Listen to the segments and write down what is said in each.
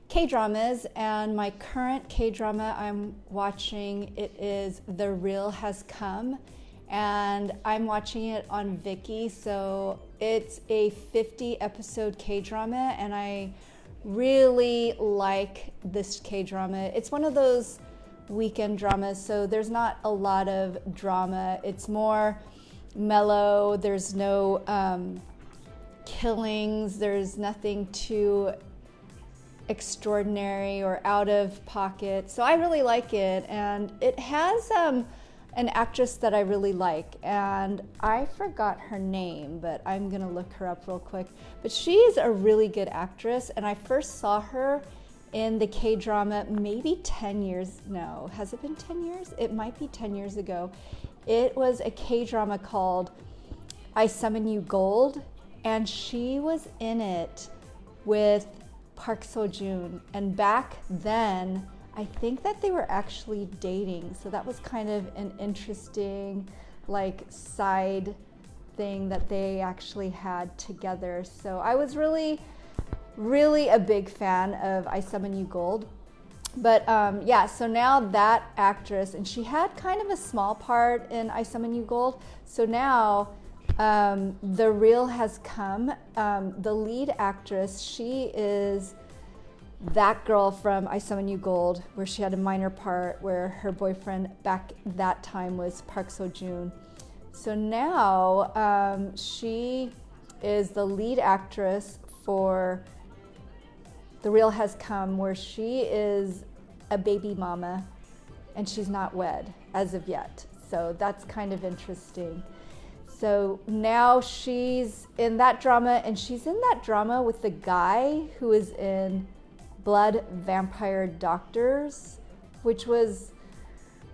K-dramas, and my current K-drama I'm watching, it is The Real Has Come, and I'm watching it on Viki. So it's a 50 episode K-drama, and I really like this K-drama. It's one of those weekend dramas, so there's not a lot of drama. It's more mellow. There's no killings. There's nothing too extraordinary or out of pocket. So I really like it, and it has an actress that I really like, and I forgot her name, but I'm gonna look her up real quick. But she's a really good actress, and I first saw her in the K-drama maybe 10 years, no, has it been 10 years? It might be 10 years ago. It was a K-drama called I Summon You Gold, and she was in it with Park Seo-joon, and back then I think that they were actually dating, so that was kind of an interesting like side thing that they actually had together. So I was really a big fan of I Summon You Gold. But yeah, so now that actress, and she had kind of a small part in I Summon You Gold, so now The Real Has Come. The lead actress, she is that girl from I Summon You Gold, where she had a minor part where her boyfriend back that time was Park Seo-joon. So now she is the lead actress for The Real Has Come, where she is a baby mama and she's not wed as of yet. So that's kind of interesting. So now she's in that drama, and she's in that drama with the guy who is in Blood Vampire Doctors, which was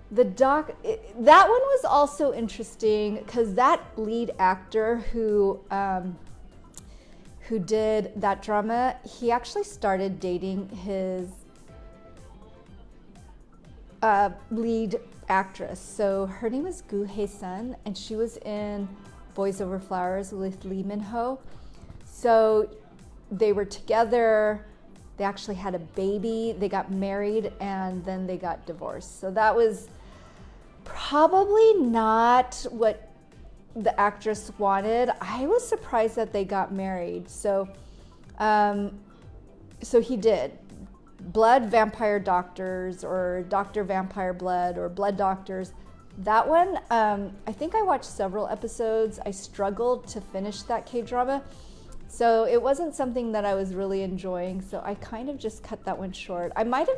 that one was also interesting because that lead actor who did that drama, he actually started dating his lead actress. So her name was Gu Hae-sun, and she was in Boys Over Flowers with Lee Min-ho. So they were together. They actually had a baby, they got married, and then they got divorced. So that was probably not what the actress wanted. I was surprised that they got married. So he did. Blood Vampire Doctors, or Dr. Vampire Blood, or Blood Doctors. That one, I think I watched several episodes. I struggled to finish that K-drama. So it wasn't something that I was really enjoying, so I kind of just cut that one short. I might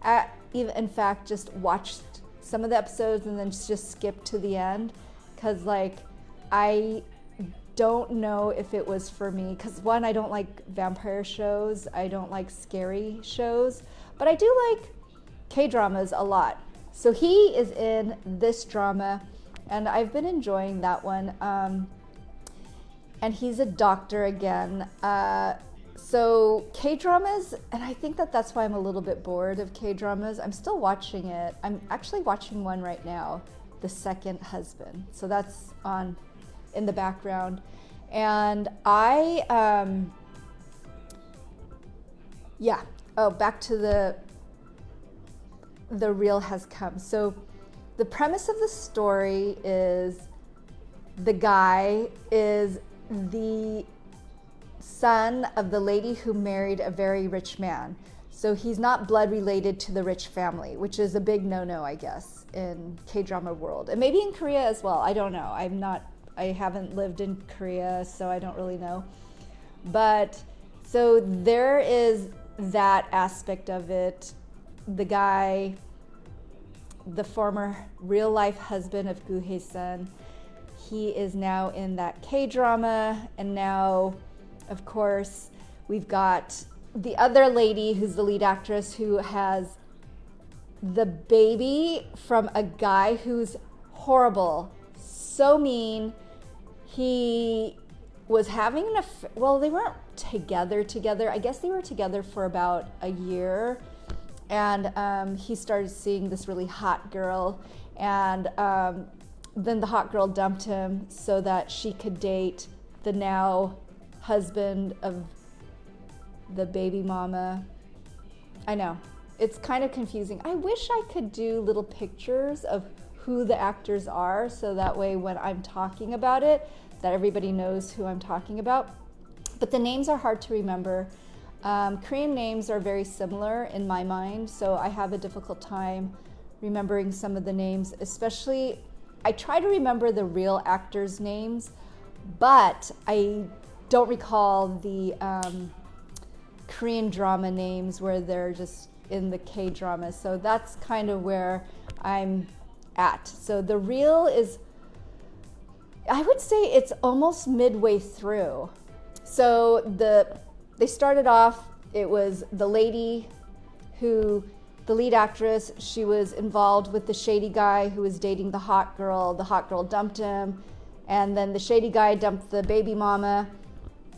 have, in fact, just watched some of the episodes and then just skipped to the end, because like, I don't know if it was for me, because one, I don't like vampire shows, I don't like scary shows, but I do like K-dramas a lot. So he is in this drama, and I've been enjoying that one. And he's a doctor again. So K-dramas, and I think that that's why I'm a little bit bored of K-dramas. I'm still watching it. I'm actually watching one right now, The Second Husband. So that's on in the background. And back to the Real Has Come. So the premise of the story is the guy is the son of the lady who married a very rich man. So he's not blood related to the rich family, which is a big no-no, I guess, in K-drama world. And maybe in Korea as well, I don't know. I haven't lived in Korea, so I don't really know. But, so there is that aspect of it. The guy, the former real-life husband of Gu Hae-sun, he is now in that K-drama, and now, of course, we've got the other lady who's the lead actress who has the baby from a guy who's horrible, so mean. He was having an affair. Well, they weren't together. I guess they were together for about a year, and he started seeing this really hot girl, and then the hot girl dumped him so that she could date the now husband of the baby mama. I know. It's kind of confusing. I wish I could do little pictures of who the actors are, so that way when I'm talking about it, that everybody knows who I'm talking about. But the names are hard to remember. Korean names are very similar in my mind, so I have a difficult time remembering some of the names, especially I try to remember the real actors' names, but I don't recall the Korean drama names where they're just in the K-drama. So that's kind of where I'm at. So the reel is, I would say it's almost midway through. So they started off, it was the lady who, the lead actress, she was involved with the shady guy who was dating the hot girl. The hot girl dumped him, and then the shady guy dumped the baby mama,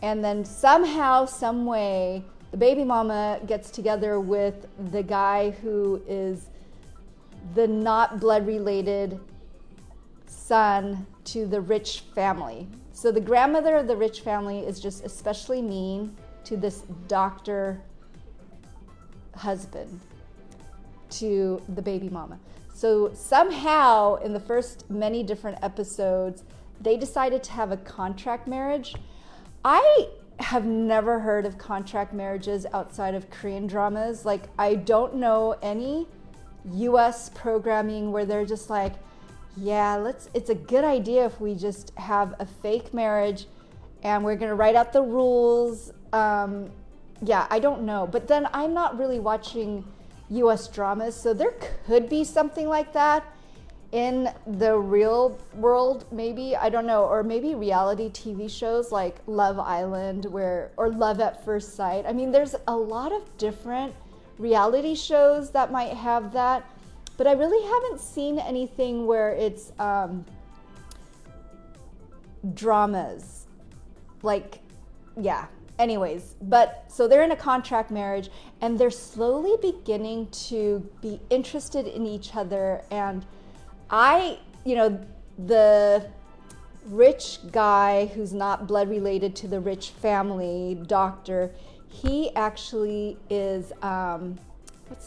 and then somehow, some way, the baby mama gets together with the guy who is the not blood related son to the rich family. So the grandmother of the rich family is just especially mean to this doctor husband, to the baby mama. So somehow in the first many different episodes, they decided to have a contract marriage. I have never heard of contract marriages outside of Korean dramas. Like, I don't know any US programming where they're just like, yeah, it's a good idea if we just have a fake marriage and we're gonna write out the rules. Yeah, I don't know. But then I'm not really watching US dramas, so there could be something like that in the real world, maybe, I don't know, or maybe reality TV shows like Love Island or Love at First Sight. I mean, there's a lot of different reality shows that might have that, but I really haven't seen anything where it's dramas. Like, yeah. Anyways, but so they're in a contract marriage and they're slowly beginning to be interested in each other. And the rich guy who's not blood related to the rich family doctor, he actually is,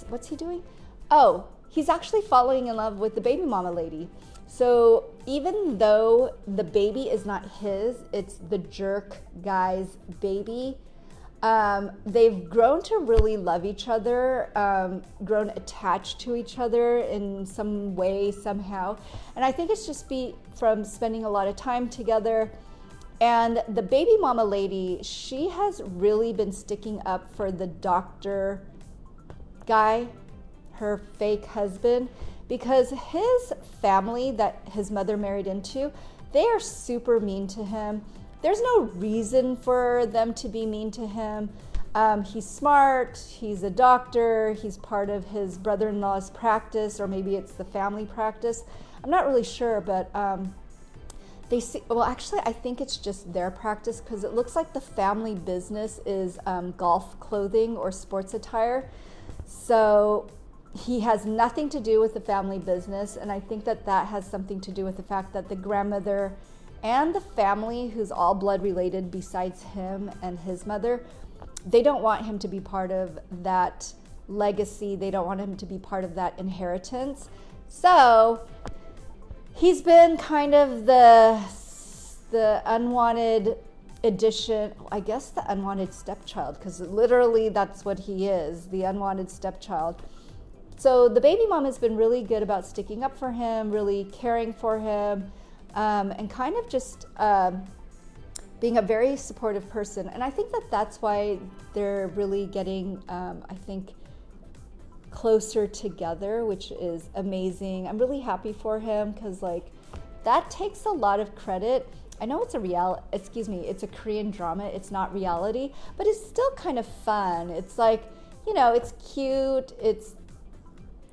what's he doing? Oh, he's actually falling in love with the baby mama lady. So even though the baby is not his, it's the jerk guy's baby, they've grown to really love each other, grown attached to each other in some way, somehow. And I think it's just from spending a lot of time together. And the baby mama lady, she has really been sticking up for the doctor guy, her fake husband, because his family that his mother married into, they are super mean to him. There's no reason for them to be mean to him. He's smart, he's a doctor, he's part of his brother-in-law's practice, or maybe it's the family practice. I'm not really sure, but actually I think it's just their practice, because it looks like the family business is golf clothing or sports attire. So he has nothing to do with the family business, and I think that has something to do with the fact that the grandmother and the family, who's all blood related besides him and his mother, they don't want him to be part of that legacy. They don't want him to be part of that inheritance. So he's been kind of the unwanted addition, I guess the unwanted stepchild, because literally that's what he is, the unwanted stepchild. So the baby mom has been really good about sticking up for him, really caring for him, and kind of just being a very supportive person. And I think that that's why they're really getting, I think, closer together, which is amazing. I'm really happy for him, because that takes a lot of credit. I know it's a Korean drama, it's not reality, but it's still kind of fun. It's it's cute, it's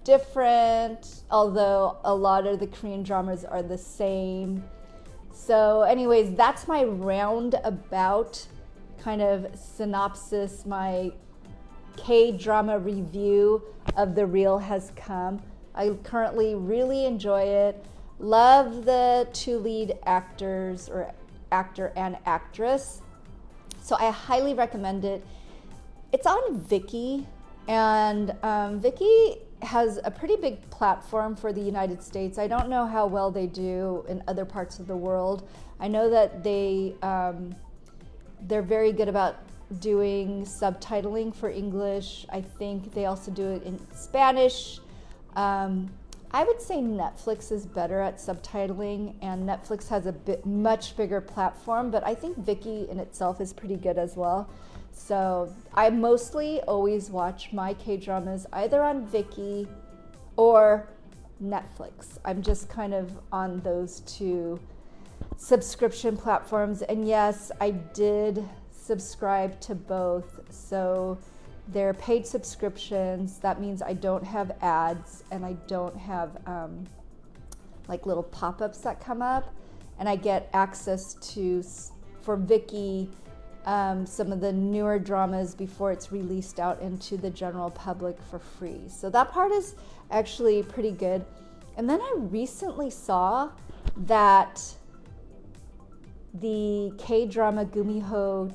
different, although a lot of the Korean dramas are the same. So anyways, that's my roundabout kind of synopsis, my K-drama review of The Real Has Come. I currently really enjoy it. Love the two lead actors, or actor and actress. So I highly recommend it. It's on Viki. And Vicky has a pretty big platform for the United States. I don't know how well they do in other parts of the world. I know that they're very good about doing subtitling for English. I think they also do it in Spanish. I would say Netflix is better at subtitling, and Netflix has a much bigger platform, but I think Viki in itself is pretty good as well. So I mostly always watch my K-dramas either on Viki or Netflix. I'm just kind of on those two subscription platforms. And yes, I did subscribe to both. So they're paid subscriptions. That means I don't have ads and I don't have like little pop-ups that come up. And I get access to, for Viki, some of the newer dramas before it's released out into the general public for free. So that part is actually pretty good. And then I recently saw that the K-drama Gumiho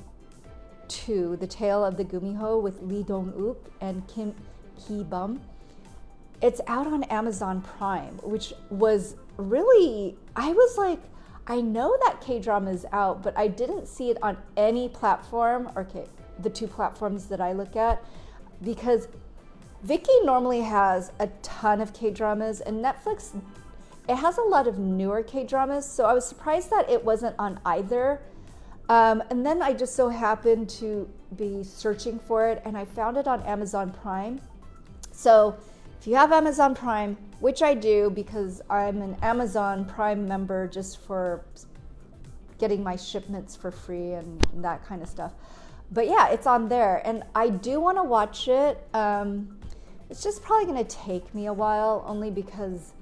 2, The Tale of the Gumiho with Lee Dong-wook and Kim Ki-bum, it's out on Amazon Prime, which was really, I was like, I know that K-drama is out, but I didn't see it on any platform, the two platforms that I look at, because Viki normally has a ton of K-dramas, and Netflix, it has a lot of newer K-dramas, so I was surprised that it wasn't on either. And then I just so happened to be searching for it, and I found it on Amazon Prime. So if you have Amazon Prime, which I do because I'm an Amazon Prime member just for getting my shipments for free and that kind of stuff. But yeah, it's on there, and I do want to watch it. It's just probably going to take me a while, only because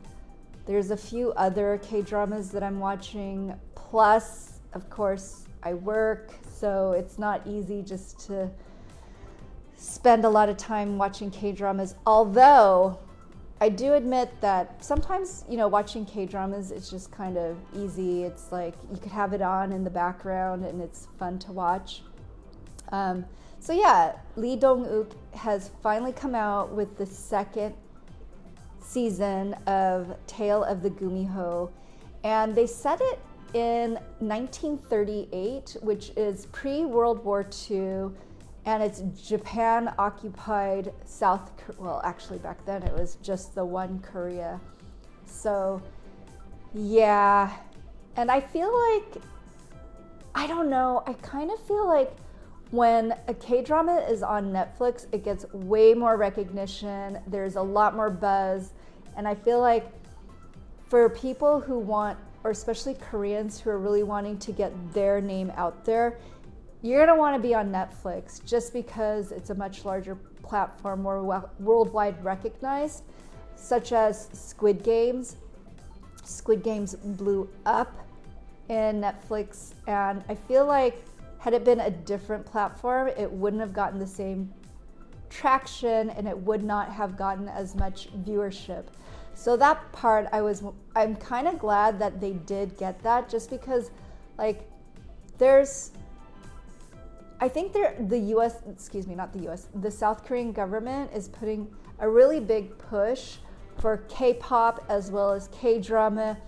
there's a few other K-dramas that I'm watching. Plus, of course, I work, so it's not easy just to spend a lot of time watching K-dramas. Although, I do admit that sometimes, watching K-dramas is just kind of easy. It's like you could have it on in the background and it's fun to watch. So yeah, Lee Dong-wook has finally come out with the second season of Tale of the Gumiho, and they set it in 1938, which is pre-World War II, and it's Japan-occupied South Korea. Well, actually back then it was just the one Korea. So yeah, and I feel like, I don't know, I kind of feel like when a K-drama is on Netflix, it gets way more recognition, there's a lot more buzz, and I feel like for people who want, or especially Koreans who are really wanting to get their name out there, you're gonna wanna be on Netflix just because it's a much larger platform, more worldwide recognized, such as Squid Games. Squid Games blew up in Netflix, and I feel like had it been a different platform, it wouldn't have gotten the same traction and it would not have gotten as much viewership. So that part, I'm kind of glad that they did get that, just because I think the South Korean government is putting a really big push for K-pop as well as K-drama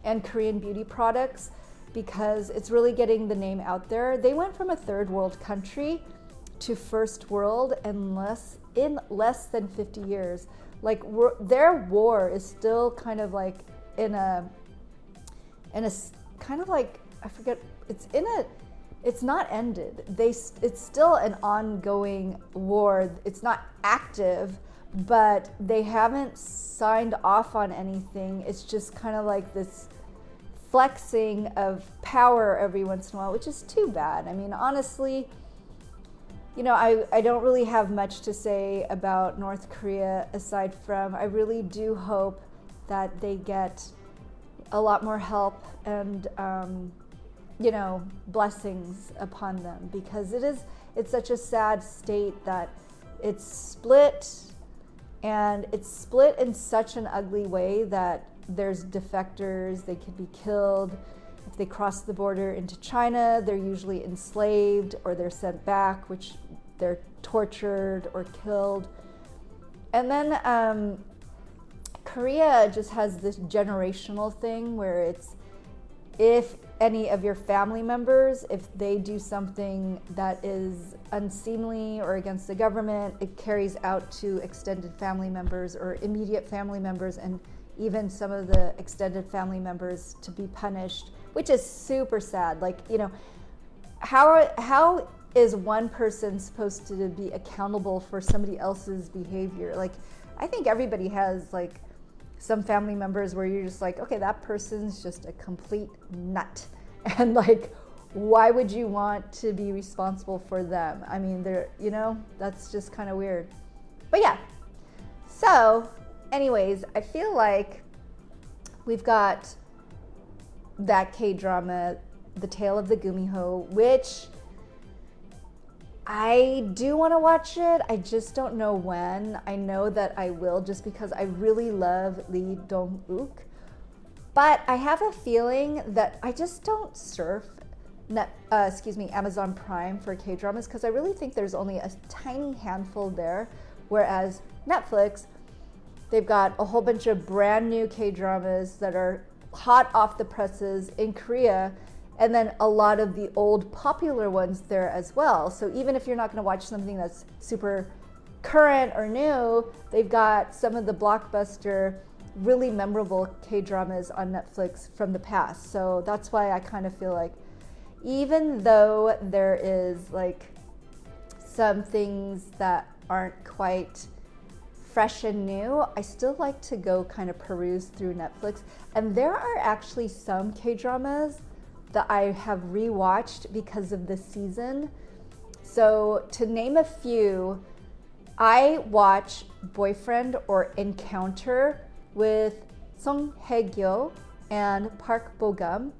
and Korean beauty products, because it's really getting the name out there. They went from a third world country to first world in less than 50 years. Like their war is still kind of like in a kind of like, I forget, it's not ended. It's still an ongoing war. It's not active, but they haven't signed off on anything. It's just kind of like this flexing of power every once in a while, which is too bad. I mean, honestly, I don't really have much to say about North Korea aside from I really do hope that they get a lot more help and blessings upon them, because it's such a sad state that it's split, and it's split in such an ugly way that there's defectors, they could be killed. If they cross the border into China, they're usually enslaved or they're sent back, which they're tortured or killed. And then Korea just has this generational thing where it's, if any of your family members, if they do something that is unseemly or against the government, it carries out to extended family members or immediate family members, and even some of the extended family members to be punished, which is super sad. Like, you know, how is one person supposed to be accountable for somebody else's behavior? Like, I think everybody has like some family members where you're just like, okay, that person's just a complete nut. And like, why would you want to be responsible for them? I mean, they're, you know, that's just kind of weird. But yeah, so anyways, I feel like we've got that K-drama, The Tale of the Gumiho, which I do want to watch it. I just don't know when. I know that I will, just because I really love Lee Dong-wook. But I have a feeling that I just don't surf Amazon Prime for K-dramas, because I really think there's only a tiny handful there. Whereas Netflix, they've got a whole bunch of brand new K-dramas that are hot off the presses in Korea, and then a lot of the old popular ones there as well. So even if you're not going to watch something that's super current or new, they've got some of the blockbuster, really memorable K-dramas on Netflix from the past. So that's why I kind of feel like, even though there is like some things that aren't quite fresh and new, I still like to go kind of peruse through Netflix. And there are actually some K-dramas that I have rewatched because of this season. So to name a few, I watch Boyfriend or Encounter with Song Hye-kyo and Park Bo-gum,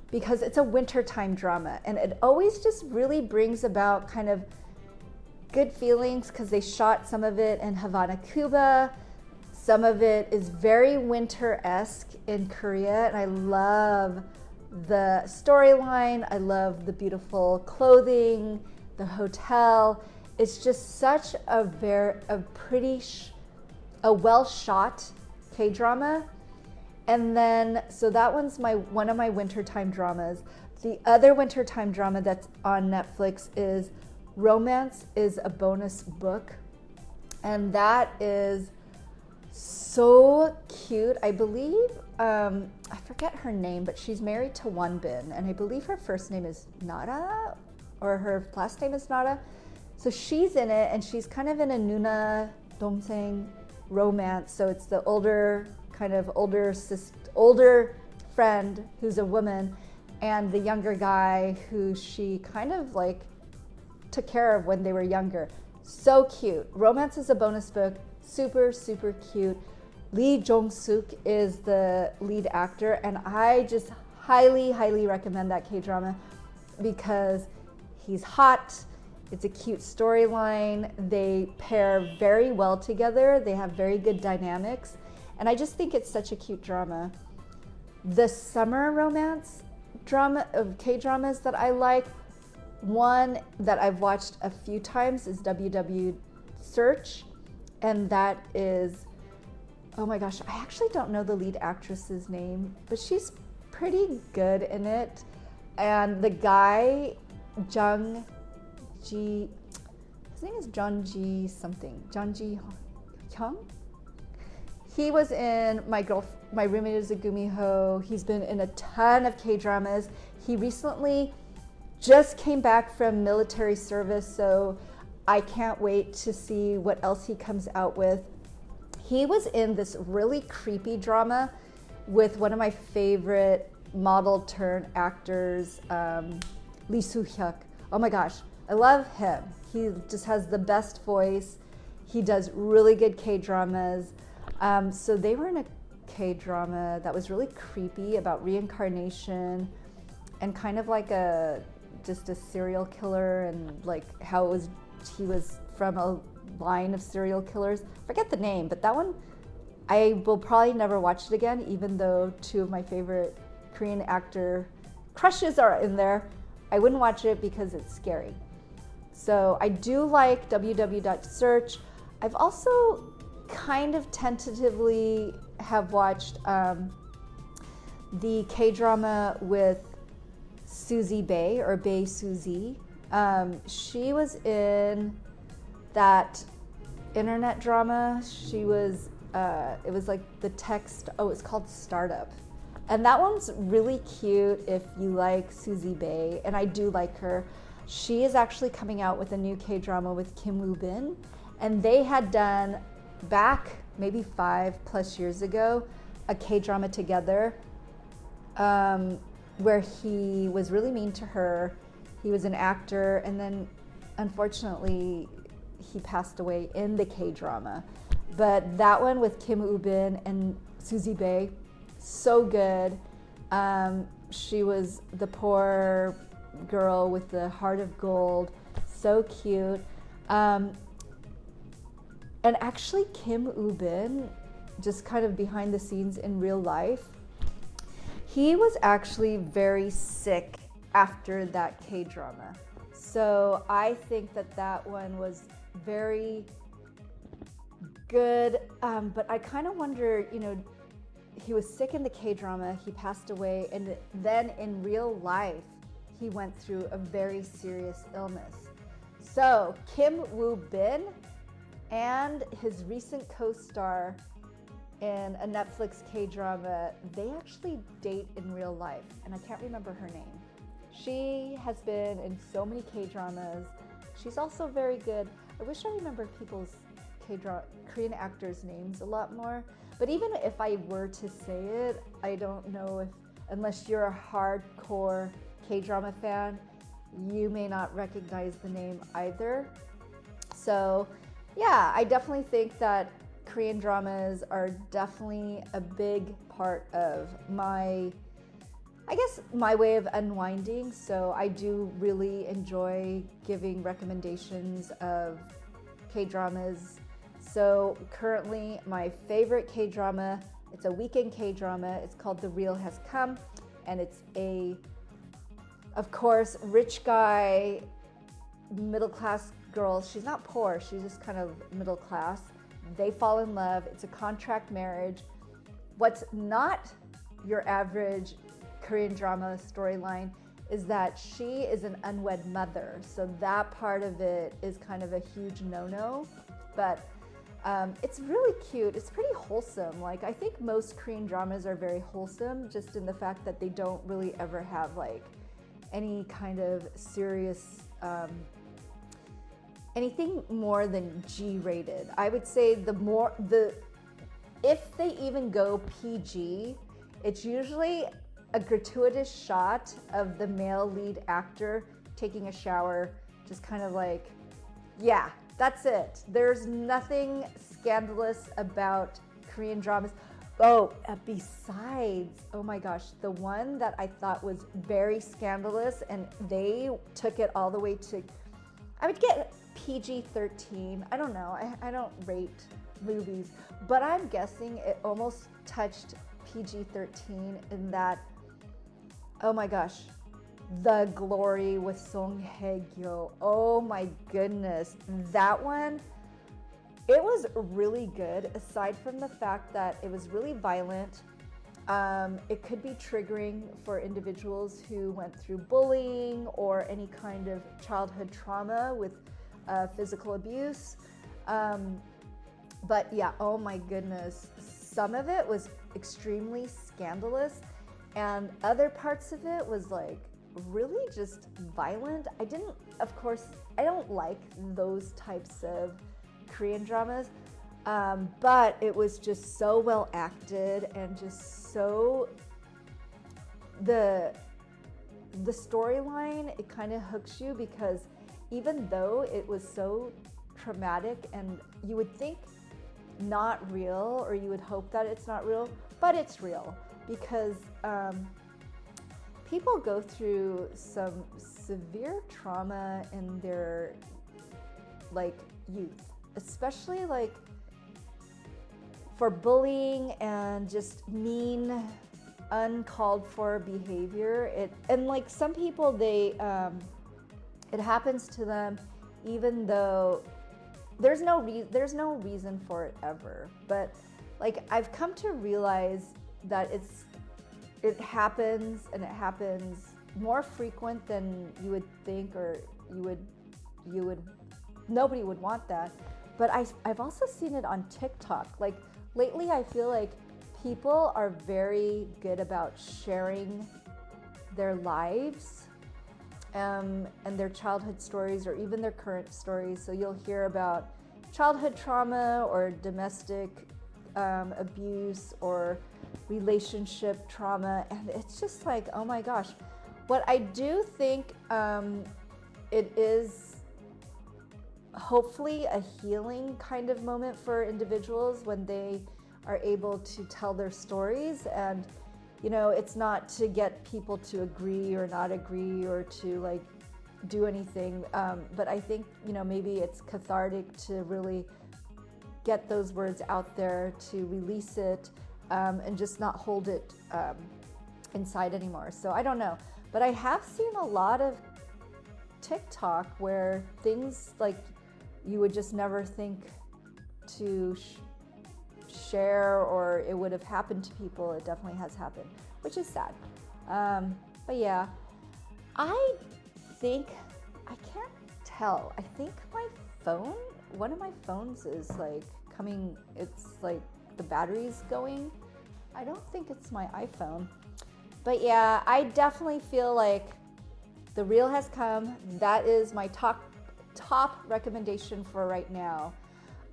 because it's a wintertime drama, and it always just really brings about kind of good feelings, because they shot some of it in Havana, Cuba. Some of it is very winter-esque in Korea, and I love the storyline. I love the beautiful clothing, the hotel. It's just such a well shot K-drama. And then, so that one's one of my wintertime dramas. The other wintertime drama that's on Netflix is Romance is a Bonus Book. And that is so cute. I believe, I forget her name, but she's married to Wonbin, and I believe her first name is Nara, or her last name is Nara. So she's in it, and she's kind of in a Nuna Dongsaeng romance. So it's the older friend who's a woman, and the younger guy who she kind of like took care of when they were younger. So cute. Romance is a Bonus Book. Super, super cute. Lee Jong-suk is the lead actor, and I just highly, highly recommend that K-drama because he's hot. It's a cute storyline. They pair very well together. They have very good dynamics, and I just think it's such a cute drama. The summer romance drama of K-dramas that I like, one that I've watched a few times is WW Search, and that is, oh my gosh, I actually don't know the lead actress's name, but she's pretty good in it. And the guy, Jung Ji, his name is John Ji something, John Ji Hyung? He was in My Roommate is a Gumiho. He's been in a ton of K-dramas. He recently just came back from military service, so I can't wait to see what else he comes out with. He was in this really creepy drama with one of my favorite model turned actors, Lee Soo-hyuk. Oh my gosh, I love him. He just has the best voice. He does really good K-dramas. So they were in a K-drama that was really creepy about reincarnation and kind of like just a serial killer, and like how he was from a line of serial killers. Forget the name, but that one, I will probably never watch it again, even though two of my favorite Korean actor crushes are in there. I wouldn't watch it because it's scary. So I do like WW Search. I've also kind of tentatively have watched the K-drama with Susie Bay, or Bay Susie. She was in that internet drama. She was, it was like the text, it's called Startup. And that one's really cute if you like Susie Bay, and I do like her. She is actually coming out with a new K-drama with Kim Woo Bin, and they had done back maybe 5+ years ago a K-drama together where he was really mean to her. He was an actor, and then unfortunately he passed away in the K-drama. But that one with Kim Woo Bin and Susie Bay, so good. She was the poor girl with the heart of gold, so cute. And actually Kim Woo Bin, just kind of behind the scenes in real life, he was actually very sick after that K-drama. So I think that that one was very good, but I kind of wonder, he was sick in the K-drama, he passed away, and then in real life, he went through a very serious illness. So Kim Woo Bin and his recent co-star in a Netflix K-drama, they actually date in real life, and I can't remember her name. She has been in so many K-dramas. She's also very good. I wish I remembered people's Korean actors' names a lot more. But even if I were to say it, I don't know if, unless you're a hardcore K-drama fan, you may not recognize the name either. So yeah, I definitely think that Korean dramas are definitely a big part of my way of unwinding. So I do really enjoy giving recommendations of K-dramas. So currently my favorite K-drama, it's a weekend K-drama, it's called The Real Has Come, and it's of course, rich guy, middle class girl. She's not poor, she's just kind of middle class. They fall in love, it's a contract marriage. What's not your average Korean drama storyline is that she is an unwed mother. So that part of it is kind of a huge no-no, but it's really cute. It's pretty wholesome. Like, I think most Korean dramas are very wholesome, just in the fact that they don't really ever have like any kind of serious, anything more than G-rated. I would say if they even go PG, it's usually a gratuitous shot of the male lead actor taking a shower, just kind of like, yeah, that's it. There's nothing scandalous about Korean dramas. Besides, oh my gosh, the one that I thought was very scandalous, and they took it all the way to, I would get PG-13. I don't know, I don't rate movies, but I'm guessing it almost touched PG-13 in that, oh my gosh, The Glory with Song Hye-kyo. Oh my goodness, that one, it was really good, aside from the fact that it was really violent. It could be triggering for individuals who went through bullying or any kind of childhood trauma with physical abuse. But yeah, oh my goodness, some of it was extremely scandalous, and other parts of it was like really just violent. I don't like those types of Korean dramas, but it was just so well acted, and just so the storyline, it kind of hooks you, because even though it was so traumatic and you would think not real, or you would hope that it's not real, but it's real, because people go through some severe trauma in their youth, especially for bullying and just mean, uncalled for behavior. And some people, it happens to them even though there's no reason for it ever. But like I've come to realize that it happens, and it happens more frequent than you would think, or you would nobody would want that. But I've also seen it on TikTok. Like lately I feel like people are very good about sharing their lives and their childhood stories, or even their current stories. So you'll hear about childhood trauma or domestic abuse or relationship trauma, and it's just like, oh my gosh. What I do think it is hopefully a healing kind of moment for individuals when they are able to tell their stories. And you know, it's not to get people to agree or not agree or to like do anything, but I think, you know, maybe it's cathartic to really get those words out there, to release it, and just not hold it inside anymore. So I don't know, but I have seen a lot of TikTok where things like you would just never think to share, or it would have happened to people. It definitely has happened, which is sad. But yeah, I think, I can't tell. I think my phone, one of my phones is like coming, it's like the battery's going. I don't think it's my iPhone. But yeah, I definitely feel like the reel has come. That is my top recommendation for right now.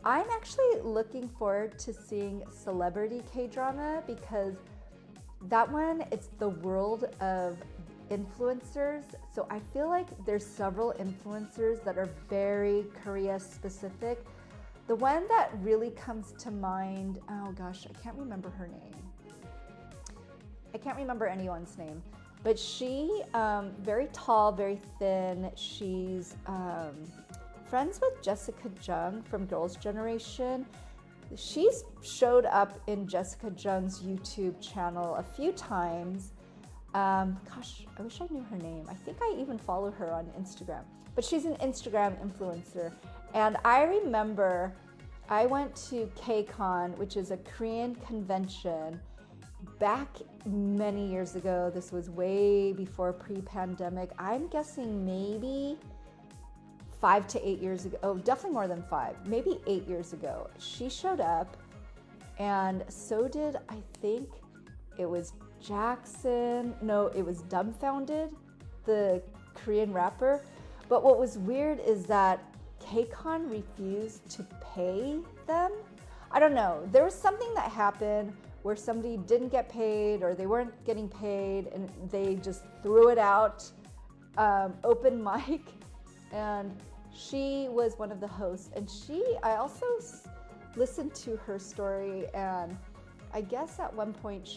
I'm actually looking forward to seeing Celebrity Kdrama, because that one, it's the world of influencers. So I feel like there's several influencers that are very Korea specific. The one that really comes to mind, oh gosh, I can't remember her name. I can't remember anyone's name, but she, very tall, very thin. She's friends with Jessica Jung from Girls' Generation. She's showed up in Jessica Jung's YouTube channel a few times. Gosh, I wish I knew her name. I think I even follow her on Instagram, but she's an Instagram influencer. And I remember I went to KCON, which is a Korean convention, back many years ago. This was way before pre-pandemic. I'm guessing maybe 5 to 8 years ago. Oh, definitely more than 5, maybe 8 years ago. She showed up, and so did, I think it was Jackson. No, it was Dumbfounded, the Korean rapper. But what was weird is that KCON refused to pay them. I don't know. There was something that happened where somebody didn't get paid, or they weren't getting paid, and they just threw it out, open mic. And she was one of the hosts, and I also listened to her story, and I guess at one point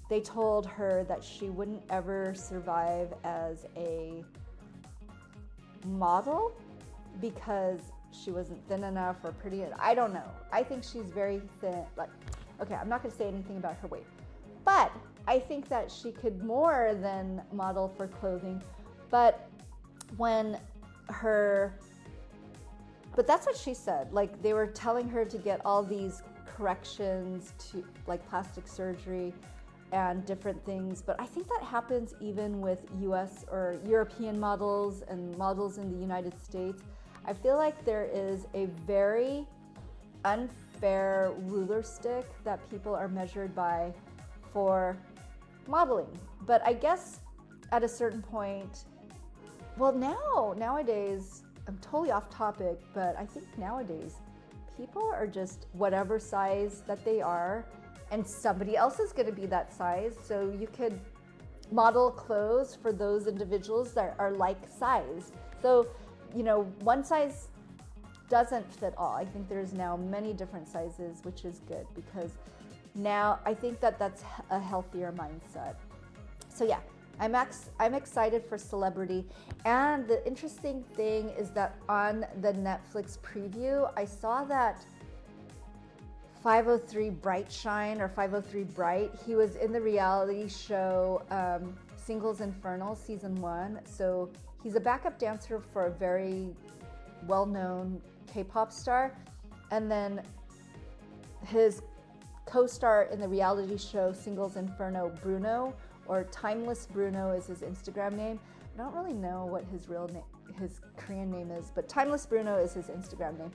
they told her that she wouldn't ever survive as a model because she wasn't thin enough or pretty. I don't know. I think she's very thin. Like, okay, I'm not going to say anything about her weight, but I think that she could more than model for clothing. But that's what she said. Like, they were telling her to get all these corrections to like plastic surgery and different things. But I think that happens even with US or European models and models in the United States. I feel like there is a very unfair ruler stick that people are measured by for modeling. But I guess at a certain point, well, nowadays, I'm totally off topic, but I think nowadays people are just whatever size that they are, and somebody else is going to be that size. So you could model clothes for those individuals that are like sized. So, you know, one size doesn't fit all. I think there's now many different sizes, which is good, because now I think that that's a healthier mindset. So yeah, I'm excited for Celebrity. And the interesting thing is that on the Netflix preview, I saw that 503 Bright Shine, or 503 Bright, he was in the reality show Singles Infernal Season 1. So he's a backup dancer for a very well-known K-pop star. And then his co-star in the reality show Singles Inferno, Bruno, or Timeless Bruno is his Instagram name. I don't really know what his real name, his Korean name is, but Timeless Bruno is his Instagram name.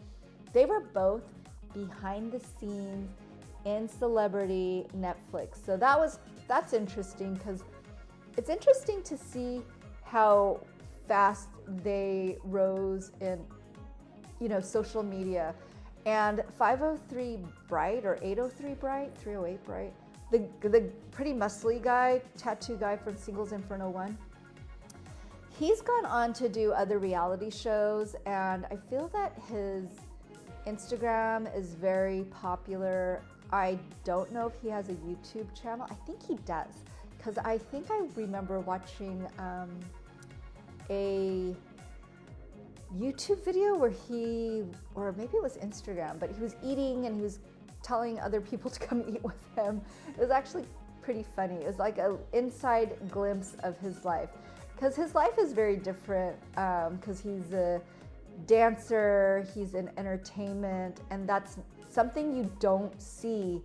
They were both behind the scenes in celebrity Netflix. So that's interesting, because it's interesting to see how fast they rose in, social media. And 503 Bright or 803 Bright, 308 Bright, the pretty muscly guy, tattoo guy from Singles Inferno 1, he's gone on to do other reality shows, and I feel that his Instagram is very popular. I don't know if he has a YouTube channel. I think he does, because I think I remember watching a YouTube video where or maybe it was Instagram, but he was eating and he was telling other people to come eat with him. It was actually pretty funny. It was like an inside glimpse of his life, because his life is very different, because he's a dancer, he's in entertainment, and that's something you don't see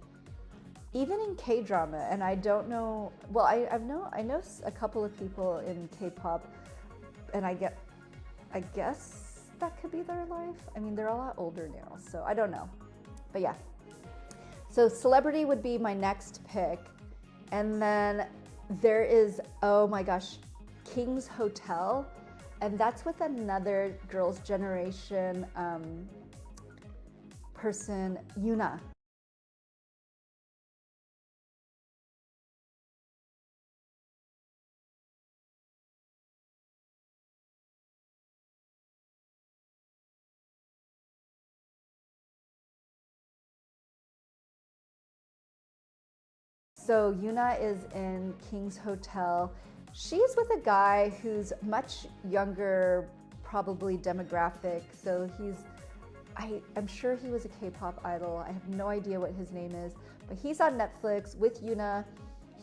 even in K-drama. And I don't know, well, I know a couple of people in K-pop, and I guess that could be their life. I mean, they're a lot older now, so I don't know. But yeah. So celebrity would be my next pick. And then there is, oh my gosh, King's Hotel. And that's with another Girls' Generation person, Yuna. So Yuna is in King's Hotel. She's with a guy who's much younger, probably demographic. So I'm sure he was a K-pop idol. I have no idea what his name is, but he's on Netflix with Yuna.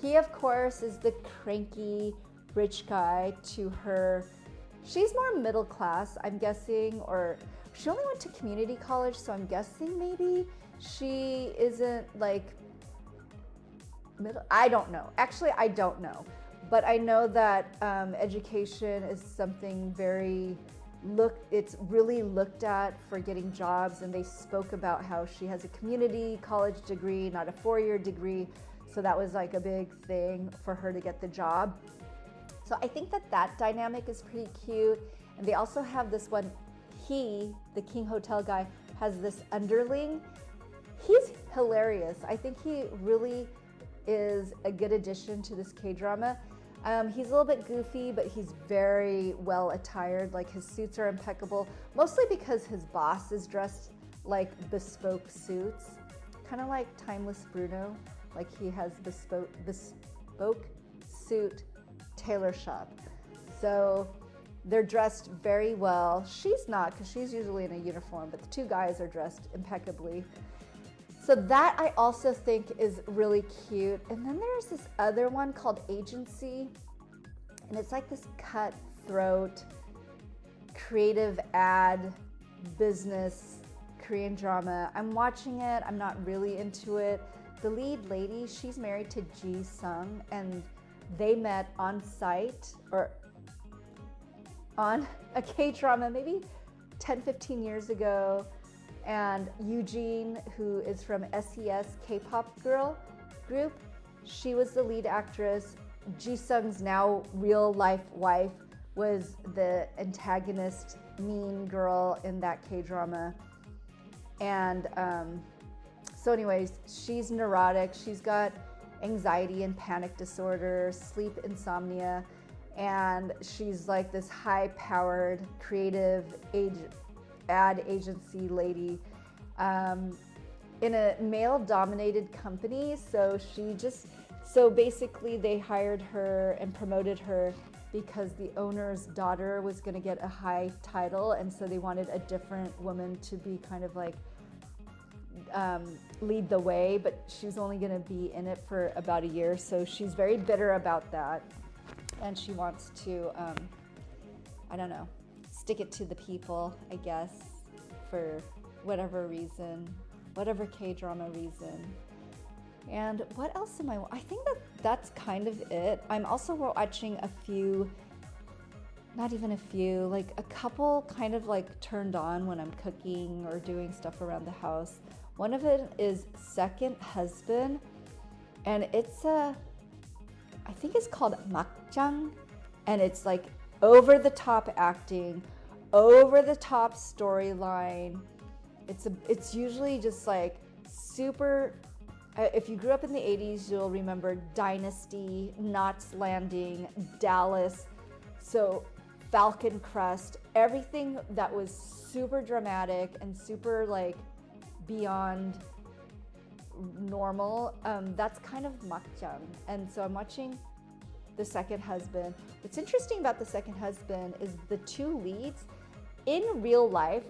He, of course, is the cranky rich guy to her. She's more middle class, I'm guessing, or she only went to community college, so I'm guessing maybe she isn't like middle. I don't know. Actually, I don't know. But I know that education is something it's really looked at for getting jobs, and they spoke about how she has a community college degree, not a 4-year degree. So that was like a big thing for her to get the job. So I think that dynamic is pretty cute. And they also have this one, the King Hotel guy, has this underling. He's hilarious. I think he really is a good addition to this K-drama. He's a little bit goofy, but he's very well attired. Like, his suits are impeccable, mostly because his boss is dressed like bespoke suits, kind of like Timeless Bruno. Like, he has bespoke suit tailor shop. So they're dressed very well. She's not, because she's usually in a uniform, but the two guys are dressed impeccably. So that I also think is really cute. And then there's this other one called Agency, and it's like this cutthroat, creative ad business Korean drama. I'm watching it. I'm not really into it. The lead lady, she's married to Ji Sung, and they met on site or on a K-drama maybe 10, 15 years ago. And Eugene, who is from SES K-pop girl group, she was the lead actress. Ji-sung's now real life wife was the antagonist mean girl in that K-drama. And so anyways, she's neurotic. She's got anxiety and panic disorder, sleep insomnia, and she's like this high-powered, creative ad agency lady in a male-dominated company. So basically they hired her and promoted her because the owner's daughter was going to get a high title, and so they wanted a different woman to be kind of like lead the way, but she was only going to be in it for about a year. So she's very bitter about that, and she wants to I don't know, stick it to the people, I guess. for whatever reason, whatever K-drama reason. And what else am I think that's kind of it. I'm also watching a few, not even a few, like a couple kind of like turned on when I'm cooking or doing stuff around the house. One of it is Second Husband, and I think it's called makjang, and it's like over the top acting, over the top storyline. It's usually just like super. If you grew up in the 80s, you'll remember Dynasty, Knots Landing, Dallas, so Falcon Crest, everything that was super dramatic and super like beyond normal. That's kind of makjang. And so I'm watching The Second Husband. What's interesting about The Second Husband is the two leads. In real life,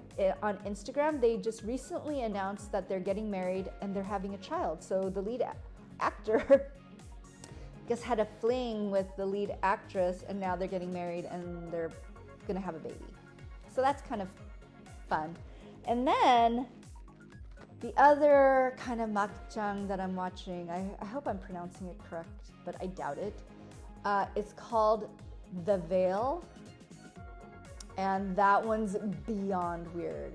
on Instagram, they just recently announced that they're getting married and they're having a child. So the lead actor, I guess, had a fling with the lead actress, and now they're getting married and they're gonna have a baby. So that's kind of fun. And then the other kind of makjang that I'm watching, I hope I'm pronouncing it correct, but I doubt it. It's called The Veil. And that one's beyond weird.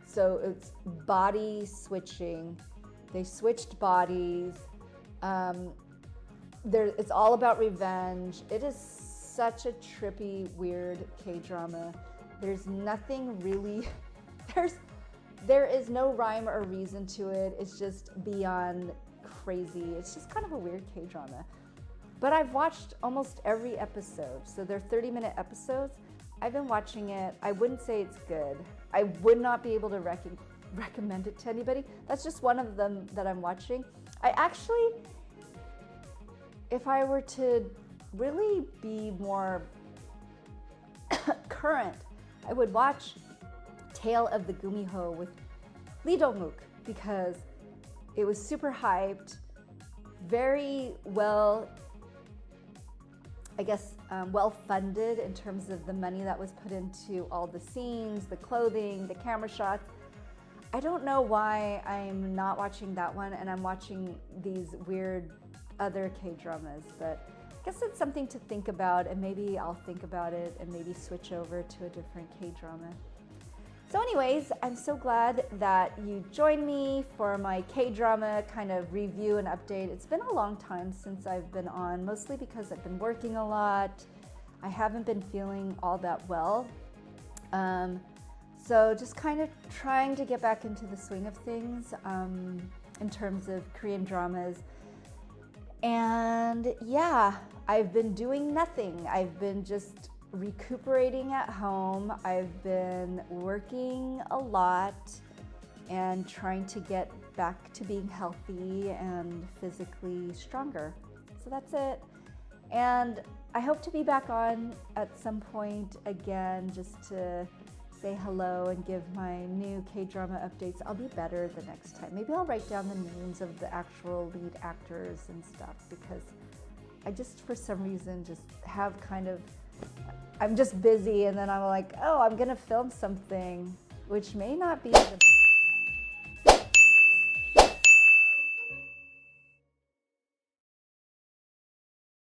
So it's body switching. They switched bodies. It's all about revenge. It is such a trippy, weird K-drama. There's nothing really, there is no rhyme or reason to it. It's just beyond crazy. It's just kind of a weird K-drama. But I've watched almost every episode. So they're 30-minute episodes. I've been watching it. I wouldn't say it's good. I would not be able to recommend it to anybody. That's just one of them that I'm watching. I actually, if I were to really be more current, I would watch Tale of the Gumiho with Lee Dong-wook, because it was super hyped, very well, I guess, well-funded in terms of the money that was put into all the scenes, the clothing, the camera shots. I don't know why I'm not watching that one and I'm watching these weird other K-dramas, but I guess it's something to think about, and maybe I'll think about it and maybe switch over to a different K-drama. So anyways, I'm so glad that you joined me for my K-drama kind of review and update. It's been a long time since I've been on, mostly because I've been working a lot. I haven't been feeling all that well. So just kind of trying to get back into the swing of things in terms of Korean dramas. And yeah, I've been doing nothing. I've been just recuperating at home. I've been working a lot and trying to get back to being healthy and physically stronger. So that's it. And I hope to be back on at some point again, just to say hello and give my new K-drama updates. I'll be better the next time. Maybe I'll write down the names of the actual lead actors and stuff, because I just, for some reason, just have kind of, I'm just busy, and then I'm like, oh, I'm gonna film something, which may not be the